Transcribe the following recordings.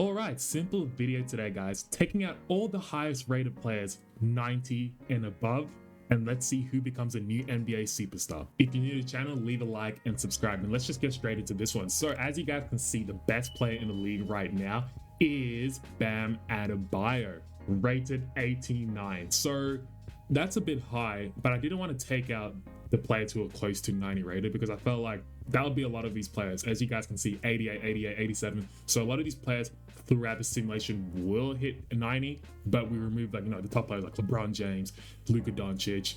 All right, simple video today, guys. Taking out all the highest rated players, 90 and above, and let's see who becomes a new NBA superstar. If you're new to the channel, leave a like and subscribe, and let's just get straight into this one. So as you guys can see, the best player in the league right now is Bam Adebayo, rated 89. So that's a bit high, but I didn't want to take out the players who are close to 90 rated because I felt like that would be a lot of these players. As you guys can see, 88, 88, 87. So a lot of these players throughout the simulation will hit 90, but we removed the top players like LeBron James, Luka Doncic,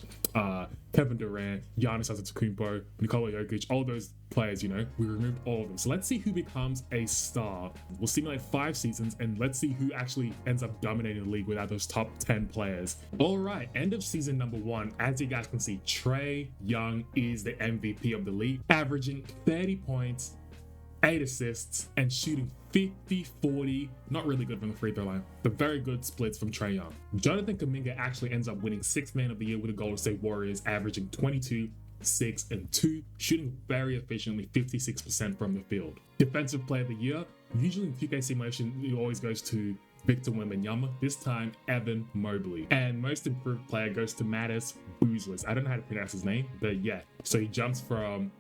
Kevin Durant, Giannis Antetokounmpo, Nikola Jokic, all those players, we removed all of them. So let's see who becomes a star. We'll simulate 5 seasons and let's see who actually ends up dominating the league without those top 10 players. All right, end of season number 1. As you guys can see, Trae Young is the MVP of the league, averaging 30 points, 8 assists, and shooting 50-40. Not really good from the free throw line, but very good splits from Trae Young. Jonathan Kuminga actually ends up winning 6th man of the year with the Golden State Warriors, averaging 22, 6, and 2, shooting very efficiently, 56% from the field. Defensive player of the year, usually in 2K simulation, it always goes to Victor Wembanyama, this time Evan Mobley. And most improved player goes to Mattis Boozless. I don't know how to pronounce his name, but yeah. So he jumps from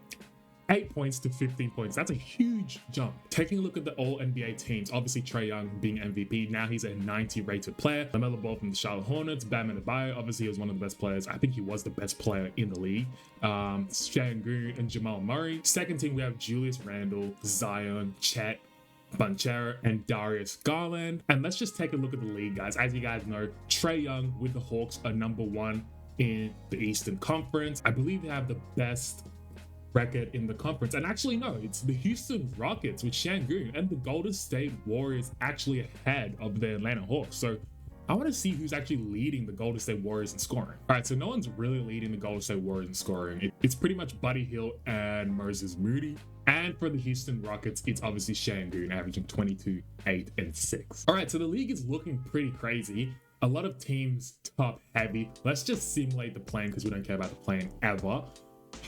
8 points to 15 points. That's a huge jump. Taking a look at the all NBA teams, obviously Trae Young being MVP, now he's a 90 rated player. LaMelo Ball from the Charlotte Hornets, Bam Adebayo, obviously he was one of the best players. I think he was the best player in the league. Şengün and Jamal Murray. Second team, we have Julius Randle, Zion, Chet Banchero, and Darius Garland. And let's just take a look at the league, guys. As you guys know, Trae Young with the Hawks are number 1 in the Eastern Conference. I believe they have the best record in the conference, and actually no, it's the Houston Rockets with Şengün and the Golden State Warriors actually ahead of the Atlanta Hawks. So I want to see who's actually leading the Golden State Warriors in scoring. All right, so no one's really leading the Golden State Warriors in scoring. It's pretty much Buddy Hield and Moses Moody. And for the Houston Rockets, it's obviously Şengün, averaging 22, 8, and 6. All right, so the league is looking pretty crazy. A lot of teams top heavy. Let's just simulate the play-in because we don't care about the play-in ever.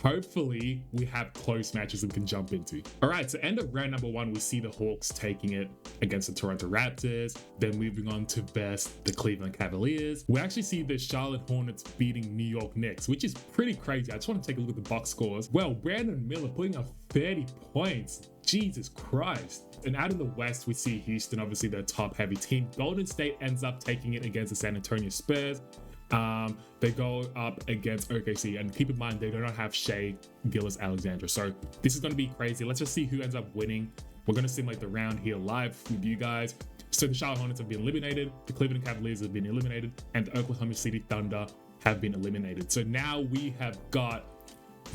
Hopefully we have close matches we can jump into. All right, so end of round number 1, we see the Hawks taking it against the Toronto Raptors. Then moving on to best the Cleveland Cavaliers. We actually see the Charlotte Hornets beating New York Knicks, which is pretty crazy. I just want to take a look at the box scores. Well, Brandon Miller putting up 30 points. Jesus Christ. And out of the West, we see Houston, obviously their top heavy team. Golden State ends up taking it against the San Antonio Spurs. They go up against OKC, and keep in mind they do not have Shai Gilgeous-Alexander, so this is going to be crazy. Let's just see who ends up winning. We're going to simulate the round here live with you guys. So the Charlotte Hornets have been eliminated, the Cleveland Cavaliers have been eliminated, and the Oklahoma City Thunder have been eliminated. So now we have got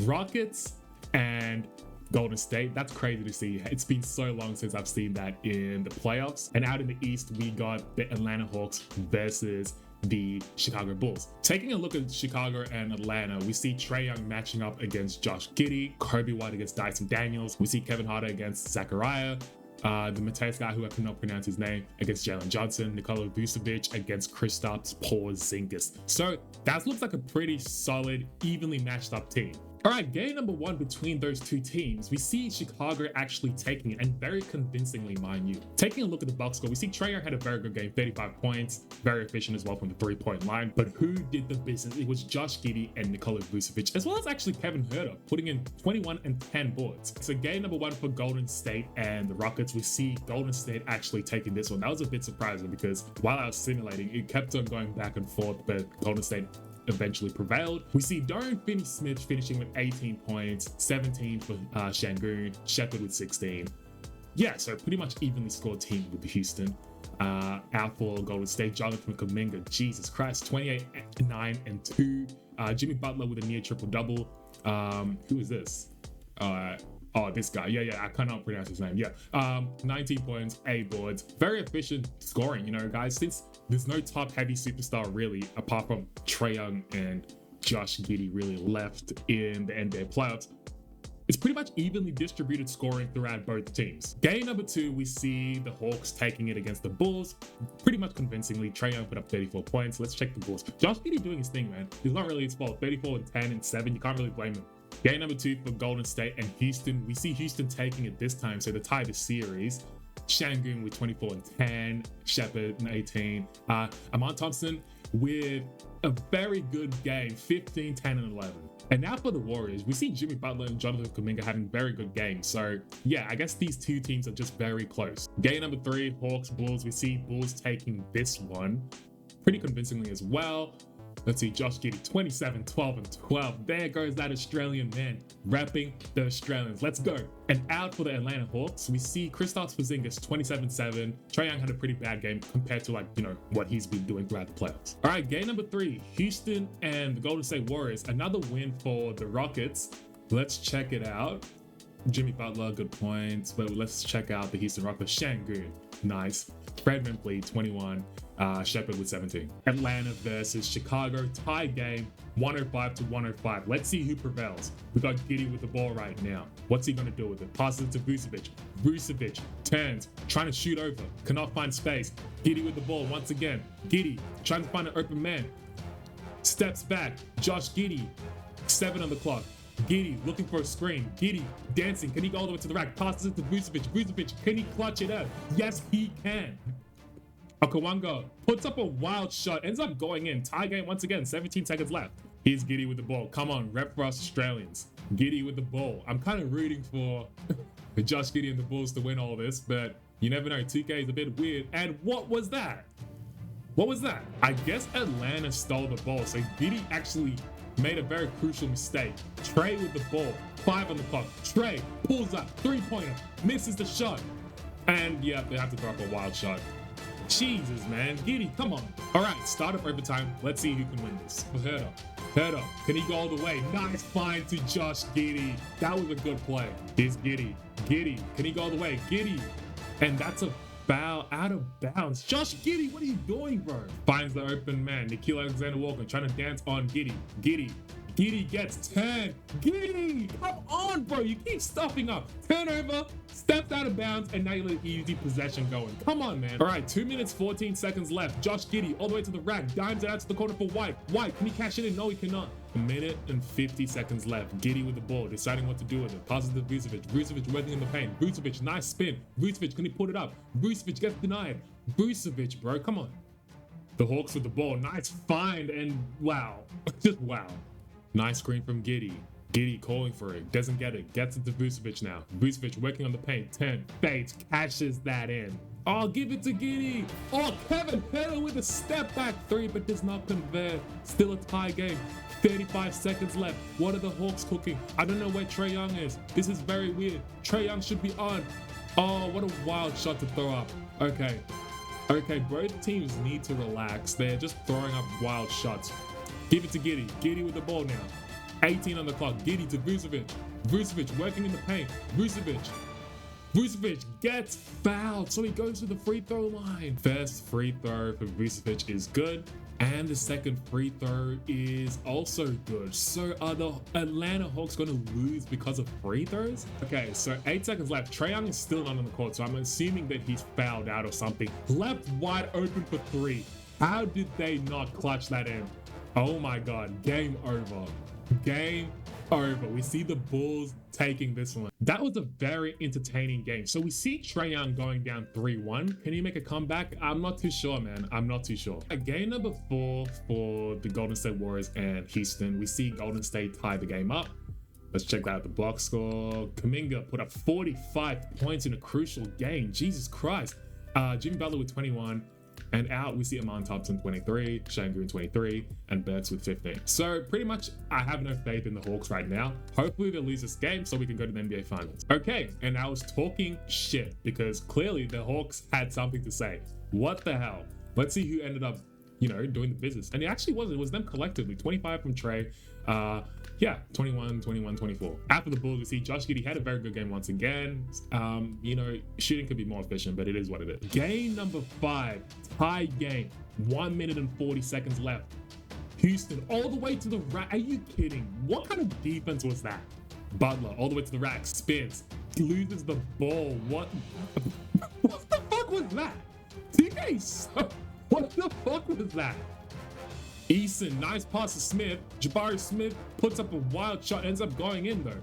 Rockets and Golden State. That's crazy to see. It's been so long since I've seen that in the playoffs. And out in the East, we got the Atlanta Hawks versus the Chicago Bulls. Taking a look at Chicago and Atlanta, we see Trae Young matching up against Josh Giddey, Kobe White against Dyson Daniels. We see Kevin Huerter against Zachariah, the Mateus guy who I cannot pronounce his name against Jalen Johnson, Nikola Vucevic against Kristaps Porzingis. So that looks like a pretty solid, evenly matched up team. All right, game number 1 between those two teams, we see Chicago actually taking it, and very convincingly, mind you. Taking a look at the box score, we see Trae Young had a very good game, 35 points, very efficient as well from the 3-point line. But who did the business? It was Josh Giddey and Nikola Vucevic, as well as actually Kevin Huerter, putting in 21 and 10 boards. So game number 1 for Golden State and the Rockets, we see Golden State actually taking this one. That was a bit surprising because while I was simulating, it kept on going back and forth, but Golden State eventually prevailed. We see Dorian Finney-Smith finishing with 18 points, 17 for Şengün, Shepherd with 16. Yeah, so pretty much evenly scored team with the Houston. Out for Golden State, Jonathan Kuminga, Jesus Christ, 28, 9, and 2. Jimmy Butler with a near triple-double. Who is this? Oh, this guy. Yeah, I cannot pronounce his name. Yeah. 19 points, 8 boards. Very efficient scoring, guys. Since there's no top-heavy superstar, really, apart from Trae Young and Josh Giddey really left in the NBA playoffs, it's pretty much evenly distributed scoring throughout both teams. Game number 2, we see the Hawks taking it against the Bulls, pretty much convincingly. Trae Young put up 34 points. Let's check the Bulls. Josh Giddey doing his thing, man. It's not really his fault. 34 and 10 and 7. You can't really blame him. Game number 2 for Golden State and Houston. We see Houston taking it this time, so they tie the series. Shangoon with 24 and 10. Shepherd and 18. Amon Thompson with a very good game, 15, 10, and 11. And now for the Warriors, we see Jimmy Butler and Jonathan Kuminga having very good games. So yeah, I guess these two teams are just very close. Game number 3, Hawks, Bulls. We see Bulls taking this one pretty convincingly as well. Let's see, Josh Giddey, 27, 12, and 12. There goes that Australian man, repping the Australians. Let's go. And out for the Atlanta Hawks, we see Kristaps Porzingis, 27-7. Trae Young had a pretty bad game compared to, like, you know, what he's been doing throughout the playoffs. All right, game number 3, Houston and the Golden State Warriors. Another win for the Rockets. Let's check it out. Jimmy Butler, good points, but let's check out the Houston Rockets. Shangoon, nice. Fred VanVleet, 21. Shepherd with 17. Atlanta versus Chicago, tie game, 105-105. Let's see who prevails. We got Giddey with the ball right now. What's he going to do with it? Passes it to Vucevic. Vucevic turns, trying to shoot over, cannot find space. Giddey with the ball once again. Giddey trying to find an open man. Steps back. Josh Giddey, 7 on the clock. Giddey looking for a screen. Giddey dancing. Can he go all the way to the rack? Passes it to Vucevic. Vucevic, can he clutch it out? Yes, he can. Okawanga puts up a wild shot, ends up going in. Tie game once again, 17 seconds left. Here's Giddey with the ball. Come on, rep for us Australians. Giddey with the ball. I'm kind of rooting for Josh Giddey and the Bulls to win all this, but you never know. 2K is a bit weird. And what was that? What was that? I guess Atlanta stole the ball, so Giddey actually made a very crucial mistake. Trae with the ball, 5 on the clock. Trae pulls up, 3-pointer, misses the shot. And yeah, they have to throw up a wild shot. Jesus, man. Giddey, come on. All right, start of overtime. Let's see who can win this. Head up. Head up. Can he go all the way? Nice find to Josh Giddey. That was a good play. Here's Giddey. Giddey. Can he go all the way? Giddey. And that's a foul out of bounds. Josh Giddey, what are you doing, bro? Finds the open man. Nickeil Alexander-Walker trying to dance on Giddey. Giddey. Giddey gets 10. Giddey, come on, bro. You keep stuffing up. Turnover, stepped out of bounds, and now you let easy possession going. Come on, man. All right, 2 minutes, 14 seconds left. Josh Giddey all the way to the rack. Dimes it out to the corner for White. White, can he cash it in? No, he cannot. 1 minute and 50 seconds left. Giddey with the ball, deciding what to do with it. Passes to Vucevic. Vucevic working in the paint. Vucevic, nice spin. Vucevic, can he put it up? Vucevic gets denied. Vucevic, bro, come on. The Hawks with the ball. Nice find, and wow. Just wow. Nice screen from Giddey. Giddey calling for it. Doesn't get it. Gets it to Vucevic now. Vucevic working on the paint. 10. Fades. Cashes that in. Oh, give it to Giddey. Oh, Kevin Heller with a step back 3, but does not convert. Still a tie game. 35 seconds left. What are the Hawks cooking? I don't know where Trae Young is. This is very weird. Trae Young should be on. Oh, what a wild shot to throw up. Okay. Okay, both teams need to relax. They're just throwing up wild shots. Give it to Giddey. Giddey with the ball now. 18 on the clock. Giddey to Vucevic. Vucevic working in the paint. Vucevic. Vucevic gets fouled, so he goes to the free throw line. First free throw for Vucevic is good, and the second free throw is also good. So are the Atlanta Hawks going to lose because of free throws? Okay, so 8 seconds left. Trae Young is still not on the court, so I'm assuming that he's fouled out or something. Left wide open for 3. How did they not clutch that in? Oh my God, game over. Game over. We see the Bulls taking this one. That was a very entertaining game. So we see Trae Young going down 3-1. Can he make a comeback? I'm not too sure, man. I'm not too sure. Game number 4 for the Golden State Warriors and Houston. We see Golden State tie the game up. Let's check out the box score. Kuminga put up 45 points in a crucial game. Jesus Christ. Jimmy Butler with 21. And out, we see Amon Thompson 23, Shangoon 23, and Burks with 15. So pretty much, I have no faith in the Hawks right now. Hopefully they lose this game so we can go to the NBA Finals. Okay, and I was talking shit because clearly the Hawks had something to say. What the hell? Let's see who ended up, you know, doing the business. And it actually was, it was them collectively. 25 from Trae. Yeah, 21, 21, 24. After the Bulls, we see Josh Giddey had a very good game once again. You know, shooting could be more efficient, but it is what it is. Game number 5, tie game. 1 minute and 40 seconds left. Houston all the way to the rack. Are you kidding? What kind of defense was that? Butler all the way to the rack, spins, loses the ball. What the fuck was that? TK, what the fuck was that? Eason, nice pass to Smith. Jabari Smith puts up a wild shot, ends up going in though.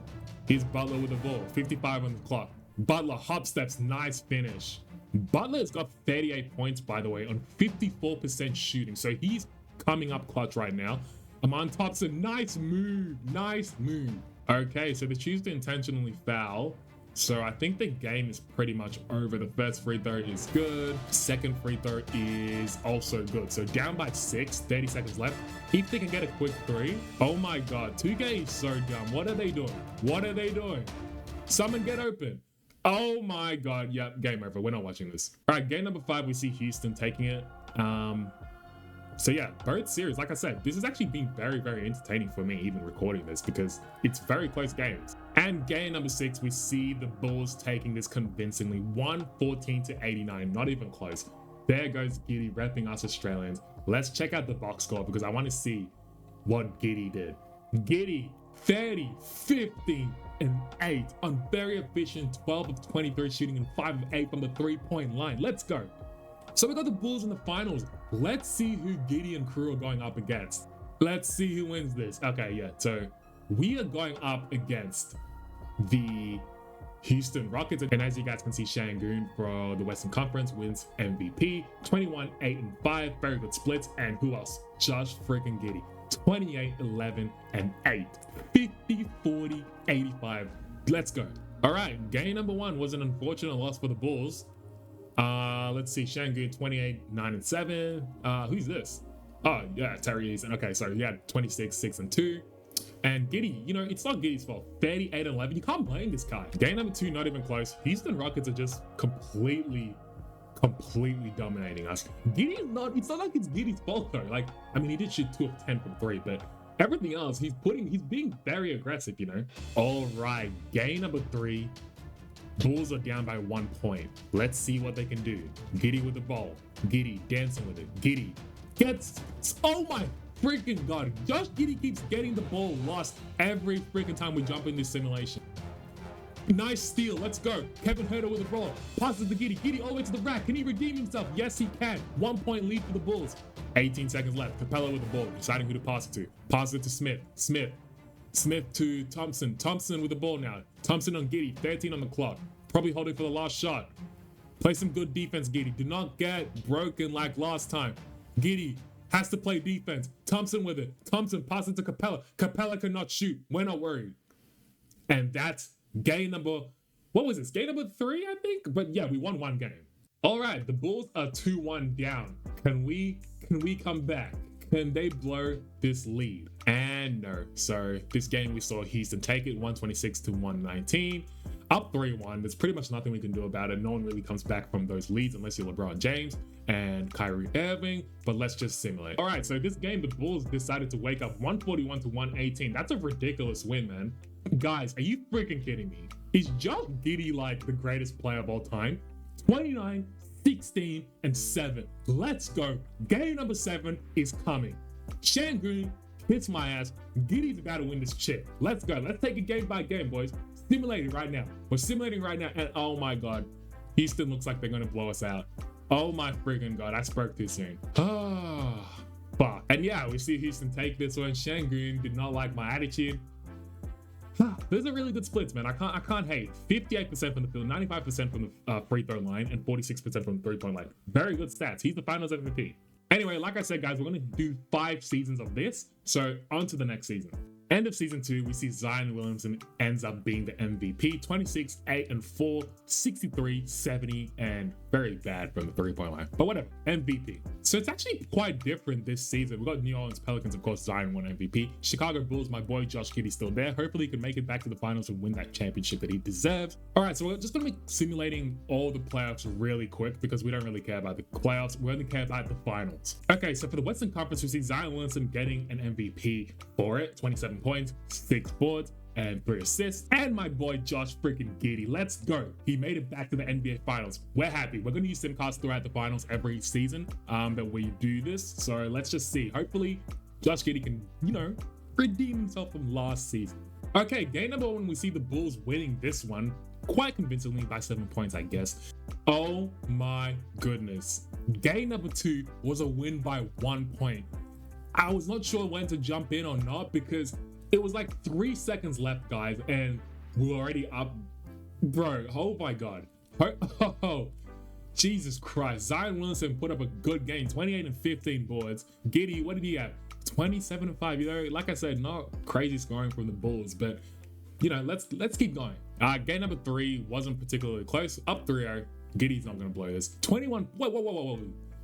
Here's Butler with the ball, 55 on the clock. Butler hop steps, nice finish. Butler's got 38 points, by the way, on 54% shooting. So he's coming up clutch right now. Amon Thompson, nice move. Nice move. Okay, so they choose to intentionally foul. So I think the game is pretty much over. The first free throw is good. Second free throw is also good. So down by 6, 30 seconds left. If they can get a quick 3. Oh my God, 2K is so dumb. What are they doing? What are they doing? Someone get open. Oh my God, yep, game over. We're not watching this. All right, game number 5, we see Houston taking it. So yeah, both series, like I said, this has actually been very, very entertaining for me, even recording this, because it's very close games. And game number 6, we see the Bulls taking this convincingly, 114-89, not even close. There goes Giddy repping us Australians. Let's check out the box score because I want to see what Giddy did. Giddy, 30, 15, and 8 on very efficient 12 of 23 shooting and 5 of 8 from the 3-point line. Let's go. So we got the Bulls in the finals. Let's see who Giddy and crew are going up against. Let's see who wins this. Okay, yeah. So we are going up against the Houston Rockets. And as you guys can see, Şengün for the Western Conference wins MVP. 21, 8, and 5. Very good splits. And who else? Josh freaking Giddy. 28, 11, and 8. 50, 40, 85. Let's go. All right. Game number 1 was an unfortunate loss for the Bulls. Let's see, Şengün 28, 9, and 7. Who's this? Oh, yeah, Terry Eason. Okay, so he had 26, 6, and 2. And Giddy, you know, it's not Giddy's fault. 38 and 11. You can't blame this guy. Game number 2, not even close. Houston Rockets are just completely dominating us. Giddy is not, it's not like it's Giddy's fault though. Like, I mean, he did shoot 2 of 10 from 3, but everything else, he's being very aggressive, you know? All right, game number 3. Bulls are down by 1 point. Let's see what they can do. Giddy with the ball. Giddy dancing with it. Giddy gets, oh my freaking God. Josh Giddy keeps getting the ball lost every freaking time we jump in this simulation. Nice steal. Let's go. Kevin Huerter with the ball. Passes to Giddy. Giddy all the way to the rack. Can he redeem himself? Yes, he can. 1 point lead for the Bulls. 18 seconds left. Capella with the ball. Deciding who to pass it to. Pass it to Smith. Smith to Thompson. Thompson with the ball now. Thompson on Giddy. 13 on the clock. Probably holding for the last shot. Play some good defense, Giddy. Do not get broken like last time. Giddy has to play defense. Thompson with it. Thompson passes to Capella. Capella cannot shoot. We're not worried. And that's game number, what was this? Game number 3, I think? But yeah, we won 1 game. All right, the Bulls are 2-1 down. Can we come back? Can they blow this lead? And no. So this game we saw Houston take it 126-119. Up 3-1. There's pretty much nothing we can do about it. No one really comes back from those leads unless you're LeBron James and Kyrie Irving, but let's just simulate. All right, so this game, the Bulls decided to wake up 141-118. That's a ridiculous win, man. Guys, are you freaking kidding me? Is Josh Giddy like the greatest player of all time? 29, 16, and 7. Let's go. Game number 7 is coming. Şengün hits my ass. Giddy's about to win this chip. Let's go. Let's take it game by game, boys. Simulating right now. We're simulating right now, and oh my God, Houston looks like they're gonna blow us out. Oh my freaking God, I spoke too soon. Ah, fuck. And yeah, we see Houston take this one. Şengün did not like my attitude. Those are really good splits, man. I can't hate. 58% from the field, 95% from the free throw line, and 46% from the 3-point line. Very good stats. He's the finals MVP. Anyway, like I said, guys, we're going to do 5 seasons of this. So on to the next season. End of season 2, we see Zion Williamson ends up being the MVP. 26, 8, and 4, 63, 70, and very bad from the 3-point line. But whatever, MVP. So it's actually quite different this season. We got New Orleans Pelicans, of course, Zion won MVP. Chicago Bulls, my boy Josh Giddey still there. Hopefully he can make it back to the finals and win that championship that he deserves. All right, so we're just going to be simulating all the playoffs really quick because we don't really care about the playoffs. We only care about the finals. Okay, so for the Western Conference, we see Zion Williamson getting an MVP for it. 27 points, 6 boards, and 3 assists. And my boy Josh freaking Giddey. Let's go. He made it back to the NBA Finals. We're happy. We're going to use simcasts throughout the finals every season that we do this. So let's just see. Hopefully, Josh Giddey can, you know, redeem himself from last season. Okay, game number 1, we see the Bulls winning this one quite convincingly by 7 points, I guess. Oh my goodness. Game number 2 was a win by 1 point. I was not sure when to jump in or not because it was like 3 seconds left, guys, and we were already up. Bro, oh my God. Jesus Christ. Zion Williamson put up a good game, 28 and 15 boards. Giddey, what did he have? 27 and 5. You know, like I said, not crazy scoring from the Bulls, but you know, let's keep going. Game number 3 wasn't particularly close. Up 3-0. Giddey's not gonna blow this. 21. Whoa.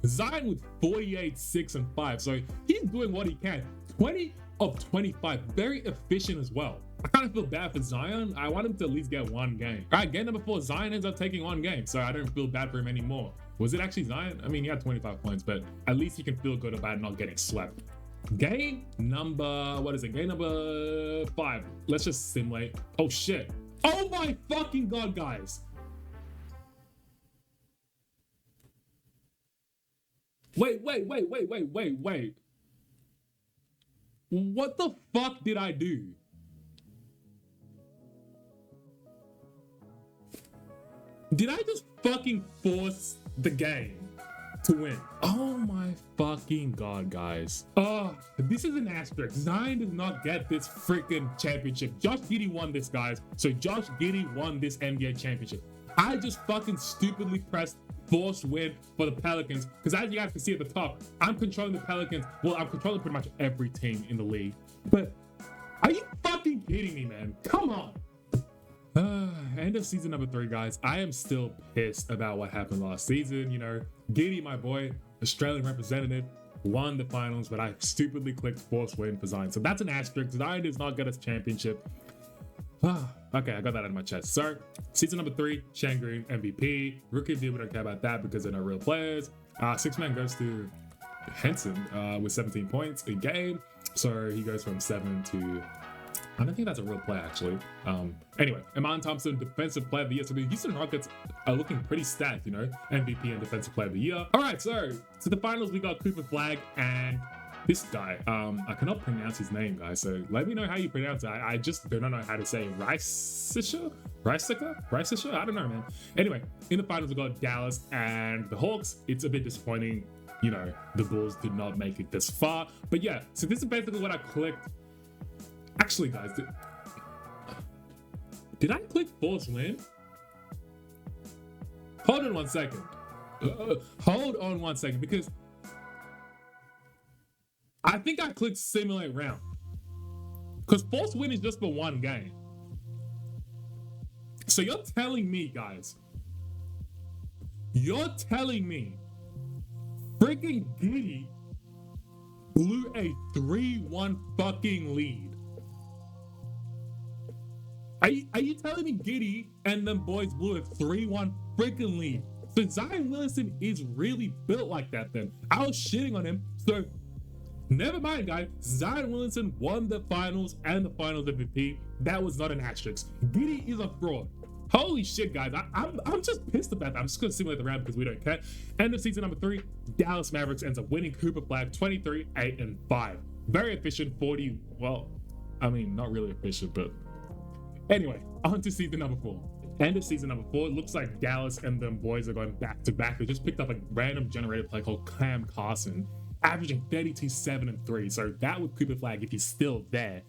Zion with 48, 6 and 5. So he's doing what he can. 20 of 25. Very efficient as well. I kind of feel bad for Zion. I want him to at least get one game. All right, game number 4. Zion ends up taking one game, so I don't feel bad for him anymore. Was it actually Zion? I mean, he had 25 points, but at least you can feel good about not getting swept. Game number, Game number 5. Let's just simulate. Oh shit. Oh my fucking God, guys. Wait. What the fuck did I do? Did I just fucking force the game to win? Oh my fucking God, guys. Oh, this is an asterisk. Zion did not get this freaking championship. Josh Giddey won this, guys. So Josh Giddey won this NBA championship. I just fucking stupidly pressed forced win for the Pelicans, because as you guys can see at the top, I'm controlling the Pelicans. Well, I'm controlling pretty much every team in the league. But are you fucking kidding me, man? Come on. End of season number 3, guys. I am still pissed about what happened last season. You know, Giddey, my boy, Australian representative, won the finals, but I stupidly clicked force win for Zion. So that's an asterisk. Zion does not get us championship. Okay, I got that out of my chest. So, season number 3, Shane Green, MVP. Rookie of the year, we don't care about that because they're no real players. 6-man goes to Henson with 17 points a game. So he goes from 7 to... I don't think that's a real play, actually. Anyway, Iman Thompson, Defensive Player of the Year. So the Houston Rockets are looking pretty stacked, you know, MVP and Defensive Player of the Year. All right, so to the finals, we got Cooper Flag and this guy. I cannot pronounce his name, guys, so let me know how you pronounce it. I just don't know how to say Rice-isher? I don't know, man. Anyway, in the finals, we got Dallas and the Hawks. It's a bit disappointing, you know, the Bulls did not make it this far. But yeah, so this is basically what I clicked. Actually, guys, did I click force win? Hold on 1 second. Hold on 1 second, because I think I clicked simulate round. Because force win is just for one game. So you're telling me, guys, freaking Giddey blew a 3-1 fucking lead. Are you telling me Giddey and them boys blew a 3-1 freaking lead? So Zion Williamson is really built like that then. I was shitting on him. So never mind, guys. Zion Williamson won the finals and the finals MVP. That was not an asterisk. Giddey is a fraud. Holy shit, guys. I'm just pissed about that. I'm just going to simulate the round because we don't care. End of season number 3, Dallas Mavericks ends up winning. Cooper Flag 23, 8 and 5. Very efficient, 40. Well, I mean, not really efficient, but anyway, on to season number 4. End of season number 4. It looks like Dallas and them boys are going back to back. They just picked up a random generated play called Cam Carson, averaging 32, 7 and 3. So that with Cooper Flag, if he's still there,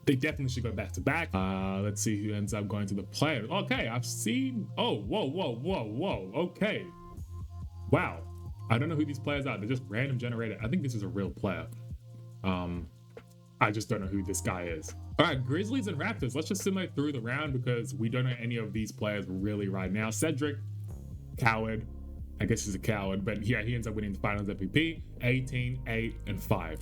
they definitely should go back to back. Let's see who ends up going to the play. Okay, I've seen. Oh, whoa. Okay. Wow. I don't know who these players are. They're just random generated. I think this is a real player. I just don't know who this guy is. All right, Grizzlies and Raptors. Let's just simulate through the round because we don't know any of these players really right now. Cedric, coward. I guess he's a coward, but yeah, he ends up winning the finals MVP, 18, 8, and 5.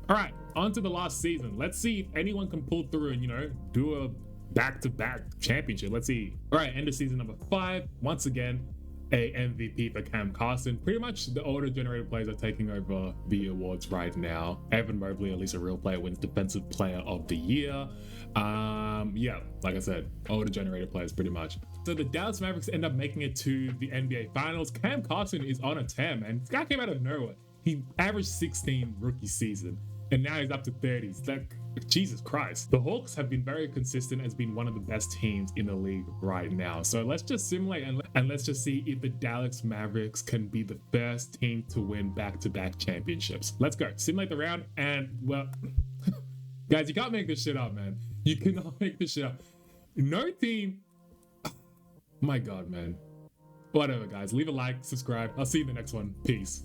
All right, on to the last season. Let's see if anyone can pull through and, you know, do a back-to-back championship. Let's see. All right, end of season number 5. Once again, a MVP for Cam Carson. Pretty much the older generated players are taking over the awards right now. Evan Mobley, at least a real player, wins Defensive Player of the Year. Yeah, like I said, older generated players pretty much. So the Dallas Mavericks end up making it to the NBA Finals. Cam Carson is on a tear, man. This guy came out of nowhere. He averaged 16 rookie season, and now he's up to 30s. Like, Jesus Christ. The Hawks have been very consistent as being one of the best teams in the league right now. So let's just simulate and let's just see if the Dallas Mavericks can be the first team to win back-to-back championships. Let's go. Simulate the round, and well, guys, you can't make this shit up, man. You cannot make this shit up. No team. My God, man. Whatever, guys. Leave a like, subscribe. I'll see you in the next one. Peace.